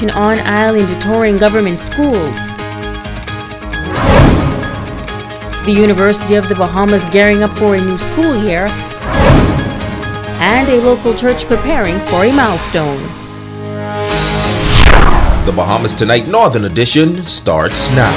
delegation on island touring government schools. The University of the Bahamas gearing up for a new school year. And a local church preparing for a milestone. The Bahamas Tonight Northern Edition starts now.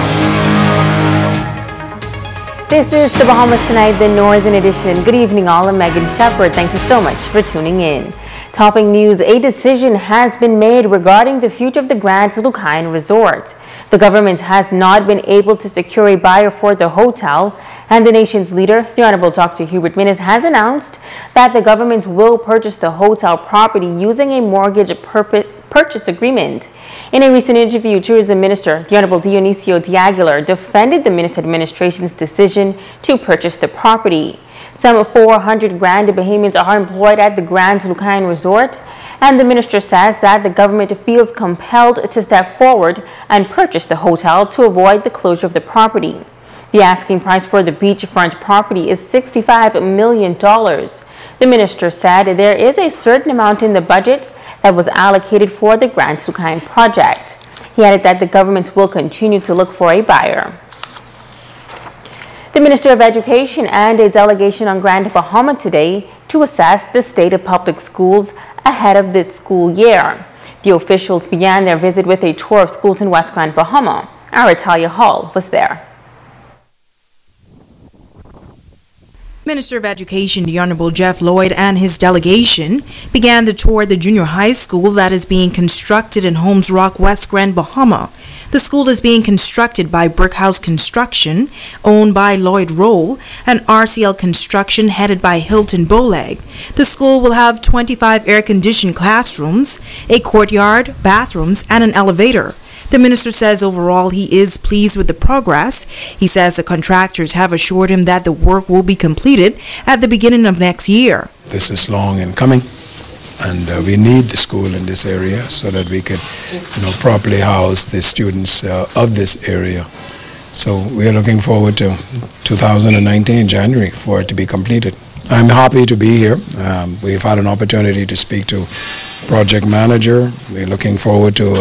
This is the Bahamas Tonight, the Northern Edition. Good evening all, I'm Megan Shepard. Thank you so much for tuning in. Topping news, a decision has been made regarding the future of the Grand Lucayan Resort. The government has not been able to secure a buyer for the hotel, and the nation's leader, the Honorable Dr. Hubert Minnis, has announced that the government will purchase the hotel property using a mortgage purchase agreement. In a recent interview, Tourism Minister, the Honorable Dionisio Diaguilar, defended the Minnis administration's decision to purchase the property. Some 400 Grand Bahamians are employed at the Grand Lucayan Resort, and the minister says that the government feels compelled to step forward and purchase the hotel to avoid the closure of the property. The asking price for the beachfront property is $65 million. The minister said there is a certain amount in the budget that was allocated for the Grand Lucayan project. He added that the government will continue to look for a buyer. The Minister of Education and a delegation on Grand Bahama today to assess the state of public schools ahead of this school year. The officials began their visit with a tour of schools in West Grand Bahama. Our Italia Hall was there. Minister of Education, the Honorable Jeff Lloyd, and his delegation began the tour of the junior high school that is being constructed in Holmes Rock, West Grand Bahama. The school is being constructed by Brickhouse Construction, owned by Lloyd Roll, and RCL Construction, headed by Hilton Boleg. The school will have 25 air-conditioned classrooms, a courtyard, bathrooms, and an elevator. The minister says overall he is pleased with the progress. He says the contractors have assured him that the work will be completed at the beginning of next year. This is long in coming, and we need the school in this area so that we could properly house the students of this area. So we are looking forward to 2019 January for it to be completed. I'm happy to be here. We've had an opportunity to speak to project manager. We're looking forward to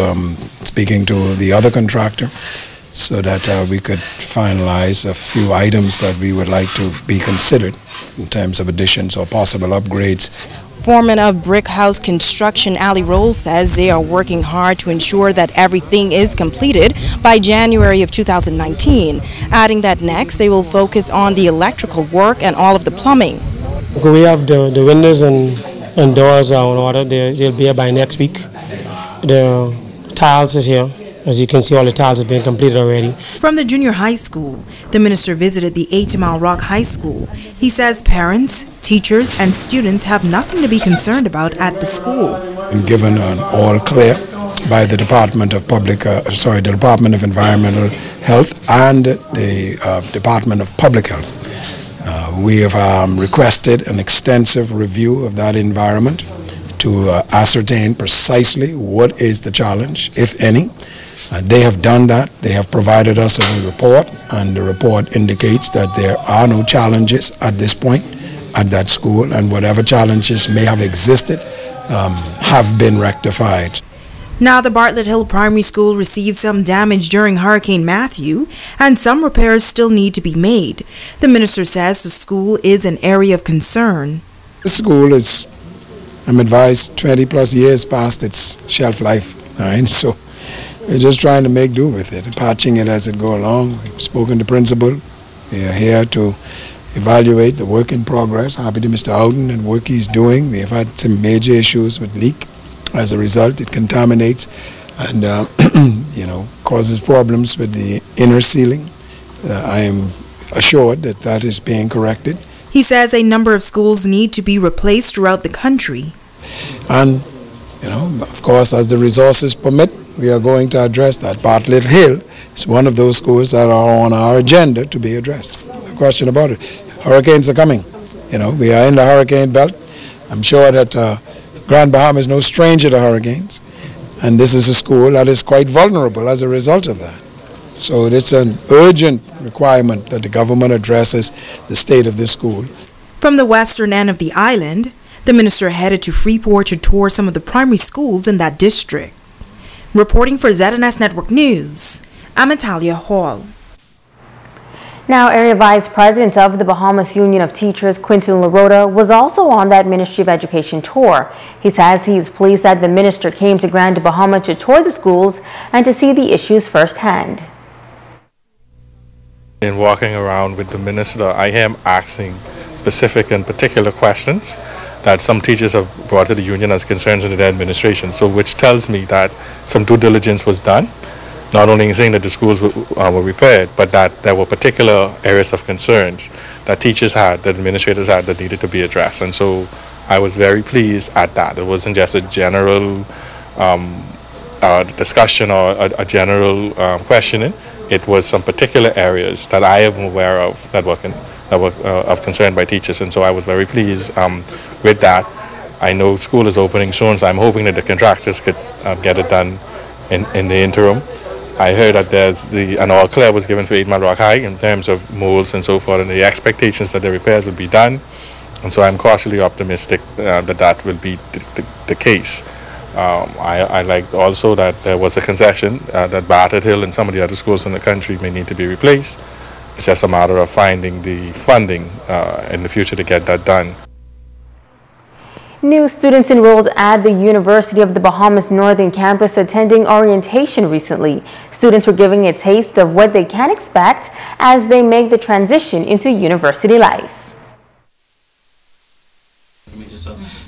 speaking to the other contractor so that we could finalize a few items that we would like to be considered in terms of additions or possible upgrades. Foreman of Brickhouse Construction, Ali Roll, says they are working hard to ensure that everything is completed by January of 2019, adding that next they will focus on the electrical work and all of the plumbing. We have the windows and doors are in order. They'll be here by next week. The tiles is here. As you can see, all the tiles have been completed already. From the junior high school, the minister visited the 8 Mile Rock High School. He says parents, teachers, and students have nothing to be concerned about at the school. And given an all clear by the Department of the Department of Environmental Health and the Department of Public Health. We have requested an extensive review of that environment to ascertain precisely what is the challenge, if any. They have done that. They have provided us a report, and the report indicates that there are no challenges at this point at that school, and whatever challenges may have existed have been rectified. Now, the Bartlett Hill Primary School received some damage during Hurricane Matthew, and some repairs still need to be made. The minister says the school is an area of concern. The school is, I'm advised, 20 plus years past its shelf life. All right? So we're just trying to make do with it, patching it as it go along. We've spoken to principal. We are here to evaluate the work in progress. Happy to Mr. Houghton and work he's doing. We have had some major issues with leak. As a result, it contaminates and causes problems with the inner ceiling. I am assured that that is being corrected. He says a number of schools need to be replaced throughout the country. And, of course, as the resources permit, we are going to address that. Bartlett Hill is one of those schools that are on our agenda to be addressed. No question about it. Hurricanes are coming. We are in the hurricane belt. I'm sure that Grand Bahama is no stranger to hurricanes, and this is a school that is quite vulnerable as a result of that. So it's an urgent requirement that the government addresses the state of this school. From the western end of the island, the minister headed to Freeport to tour some of the primary schools in that district. Reporting for ZNS Network News, I'm Natalia Hall. Now, Area Vice President of the Bahamas Union of Teachers, Quinton LaRota, was also on that Ministry of Education tour. He says he is pleased that the minister came to Grand Bahama to tour the schools and to see the issues firsthand. In walking around with the minister, I hear him asking specific and particular questions that some teachers have brought to the union as concerns in the administration, so which tells me that some due diligence was done. Not only in saying that the schools were repaired, but that there were particular areas of concerns that teachers had, that administrators had, that needed to be addressed. And so I was very pleased at that. It wasn't just a general discussion or a general questioning. It was some particular areas that I am aware of that were of concern by teachers. And so I was very pleased with that. I know school is opening soon, so I'm hoping that the contractors could get it done in the interim. I heard that there's an all clear was given for 8 Mile Rock High in terms of molds and so forth, and the expectations that the repairs will be done. And so I'm cautiously optimistic that will be the case. I like also that there was a concession that Bartlett Hill and some of the other schools in the country may need to be replaced. It's just a matter of finding the funding in the future to get that done. New students enrolled at the University of the Bahamas Northern Campus attending orientation recently. Students were giving a taste of what they can expect as they make the transition into university life.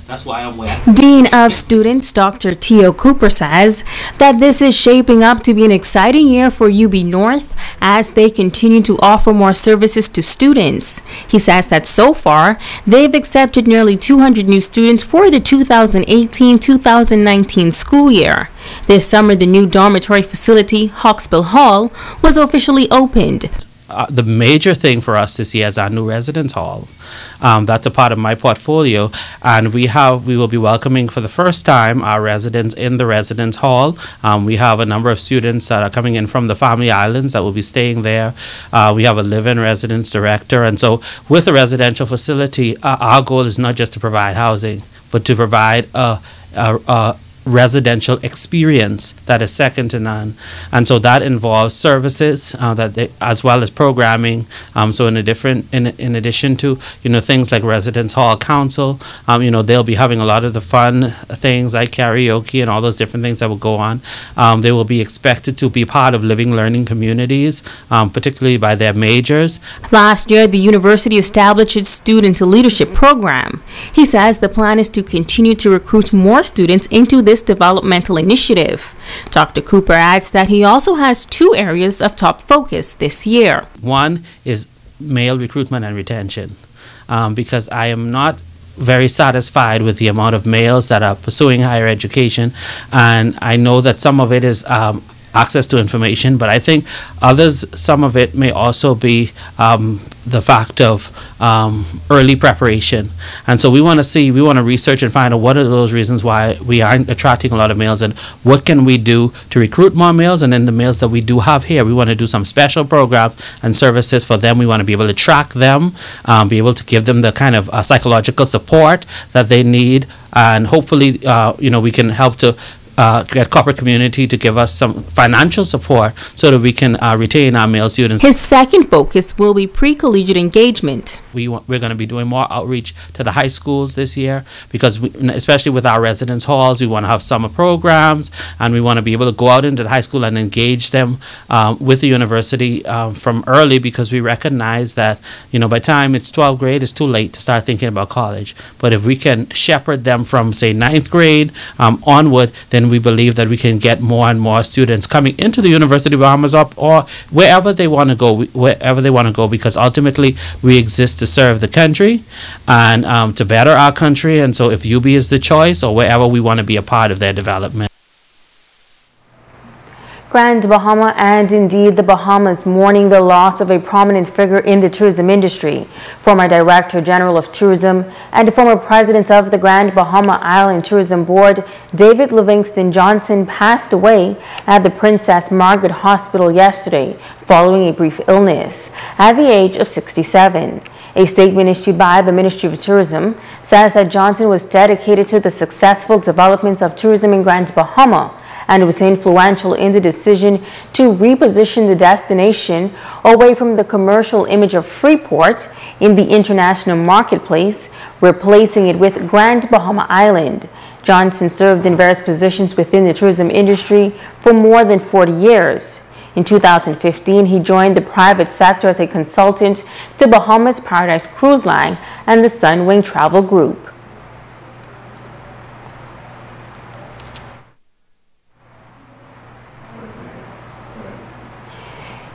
That's why I'm wet. Dean of Students Dr. Tio Cooper says that this is shaping up to be an exciting year for UB North as they continue to offer more services to students. He says that so far they've accepted nearly 200 new students for the 2018-2019 school year. This summer, the new dormitory facility, Hawksbill Hall, was officially opened. The major thing for us this year is our new residence hall. That's a part of my portfolio, and we will be welcoming for the first time our residents in the residence hall. We have a number of students that are coming in from the Family Islands that will be staying there. We have a live-in residence director, and so with the residential facility, our goal is not just to provide housing, but to provide a residential experience that is second to none. And so that involves services as well as programming. So in addition to things like residence hall council, they'll be having a lot of the fun things like karaoke and all those different things that will go on. They will be expected to be part of living learning communities, particularly by their majors. Last year, the university established its student leadership program. He says the plan is to continue to recruit more students into this developmental initiative. Dr. Cooper adds that he also has 2 areas of top focus this year. One is male recruitment and retention, because I am not very satisfied with the amount of males that are pursuing higher education, and I know that some of it is access to information, but I think some of it may also be the fact of early preparation. And so we want to research and find out what are those reasons why we aren't attracting a lot of males, and what can we do to recruit more males. And then the males that we do have here, we want to do some special programs and services for them. We want to be able to track them, be able to give them the kind of psychological support that they need, and hopefully we can help to get corporate community to give us some financial support so that we can retain our male students. His second focus will be pre-collegiate engagement. We're going to be doing more outreach to the high schools this year because, especially with our residence halls, we want to have summer programs, and we want to be able to go out into the high school and engage them with the university from early, because we recognize that, by the time it's 12th grade, it's too late to start thinking about college. But if we can shepherd them from, say, 9th grade onward, then we believe that we can get more and more students coming into the University of Bahamas or wherever they want to go, because ultimately we exist to serve the country and to better our country. And so if UB is the choice, or wherever, we want to be a part of their development. Grand Bahama and indeed the Bahamas mourning the loss of a prominent figure in the tourism industry. Former Director General of Tourism and former President of the Grand Bahama Island Tourism Board, David Livingston Johnson, passed away at the Princess Margaret Hospital yesterday following a brief illness at the age of 67. A statement issued by the Ministry of Tourism says that Johnson was dedicated to the successful development of tourism in Grand Bahama and was influential in the decision to reposition the destination away from the commercial image of Freeport in the international marketplace, replacing it with Grand Bahama Island. Johnson served in various positions within the tourism industry for more than 40 years. In 2015, he joined the private sector as a consultant to Bahamas Paradise Cruise Line and the Sunwing Travel Group.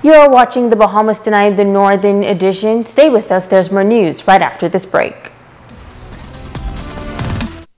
You're watching the Bahamas Tonight, the Northern Edition. Stay with us. There's more news right after this break.